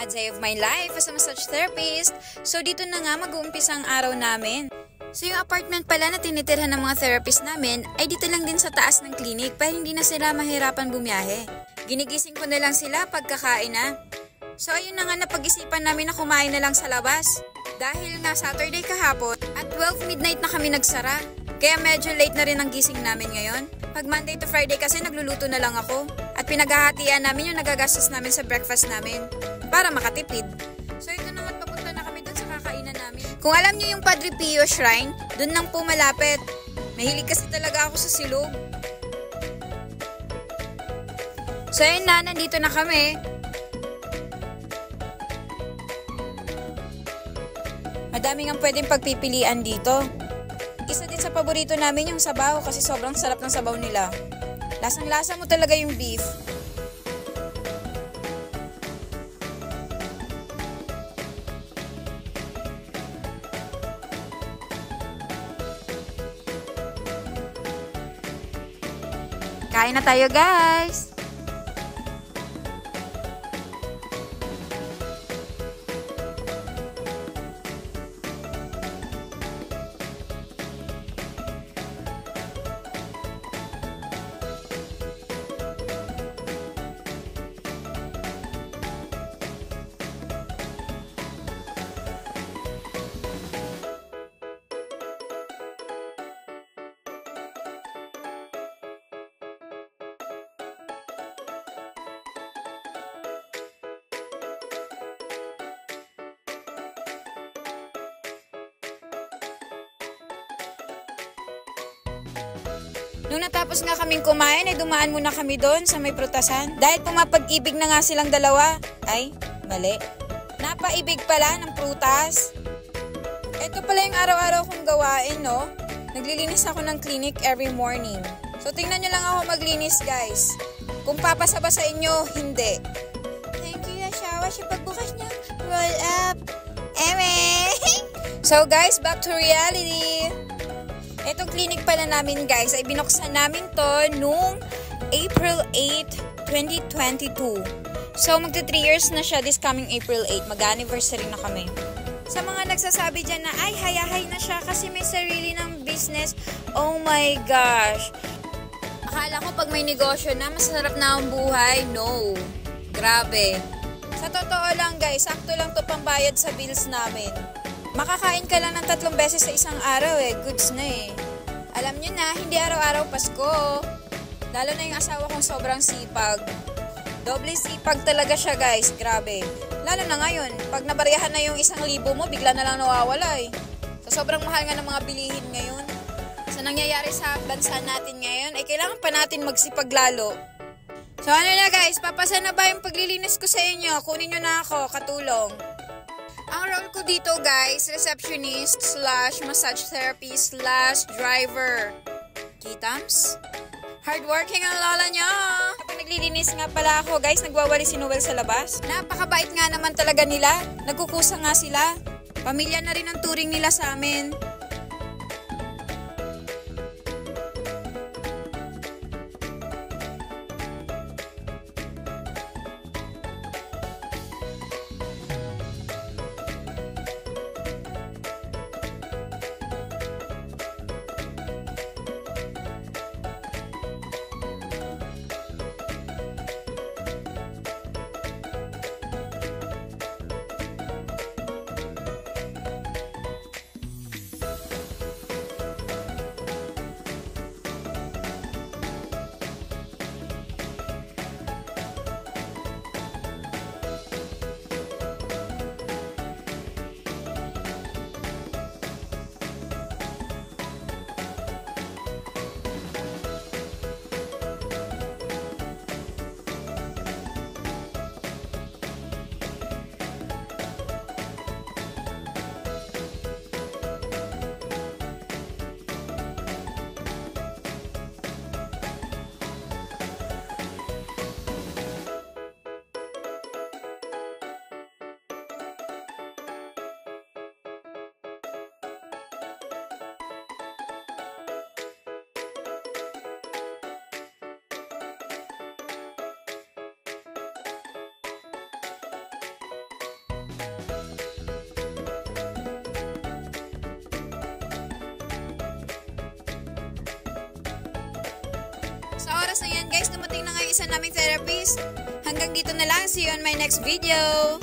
sad day of my life as a massage therapist. So dito na nga mag-uumpisa ang araw namin. So yung apartment pala na tinitirhan ng mga therapist namin ay dito lang din sa taas ng clinic para hindi na sila mahirapan bumiyahe. Ginigising ko na lang sila pagkakain na. So ayun na nga, napag-isipan namin na kumain na lang sa labas. Dahil nga Saturday kahapon at 12 midnight na kami nagsara. Kaya medyo late na rin ang gising namin ngayon. Pag Monday to Friday kasi nagluluto na lang ako. At pinaghahatian namin yung nagagastos namin sa breakfast namin para makatipid. So ito na nga't papunta na kami dun sa kakainan namin. Kung alam niyo yung Padre Pio Shrine, dun lang po malapit. Mahilig kasi talaga ako sa silog. So ayun na, nandito na kami. Madami nga pwedeng pagpipilian dito. Isa din sa paborito namin yung sabaw kasi sobrang sarap ng sabaw nila. Lasang-lasa mo talaga yung beef. Kain na tayo, guys! Nung natapos nga kaming kumain, ay dumaan muna kami doon sa may prutasan. Dahil pumapag-ibig na nga silang dalawa. Ay, mali. Napaibig pala ng prutas. Ito pala yung araw-araw kong gawain, no? Naglilinis ako ng clinic every morning. So, tingnan nyo lang ako maglinis, guys. Kung papasaba sa inyo, hindi. Thank you, Yashawa. Siya pagbukas niya. Roll up. Eme! So, guys, back to reality. Itong clinic pala namin, guys, ay binuksan namin to noong April 8, 2022. So, magta 3 years na siya this coming April 8. Mag-anniversary na kami. Sa mga nagsasabi dyan na, ay, hayahay na siya kasi may sarili ng business. Oh my gosh. Akala ko pag may negosyo na, masarap na ang buhay. No. Grabe. Sa totoo lang, guys, sakto lang to pambayad sa bills namin. Makakain ka lang ng 3 beses sa isang araw goods na Alam nyo na, hindi araw-araw Pasko. Lalo na yung asawa kong sobrang sipag. Doble sipag talaga siya, guys, grabe. Lalo na ngayon, pag nabariyahan na yung 1,000 mo, bigla na lang nawawala So sobrang mahal nga ng mga bilihin ngayon. Sa nangyayari sa bansa natin ngayon, ay kailangan pa natin magsipag lalo. So ano na, guys, papasa na ba yung paglilinis ko sa inyo? Kunin nyo na ako, katulong. Ang role ko dito, guys, receptionist / massage therapist / driver. Kitams? Hardworking ang lola niya. Kapag naglilinis nga pala ako, guys, nagwawali si Noel sa labas. Napakabait nga naman talaga nila. Nagkukusa nga sila. Pamilya na rin ang turing nila sa amin. guys, dumating na nga yung isa naming therapist. Hanggang dito na lang. See you on my next video.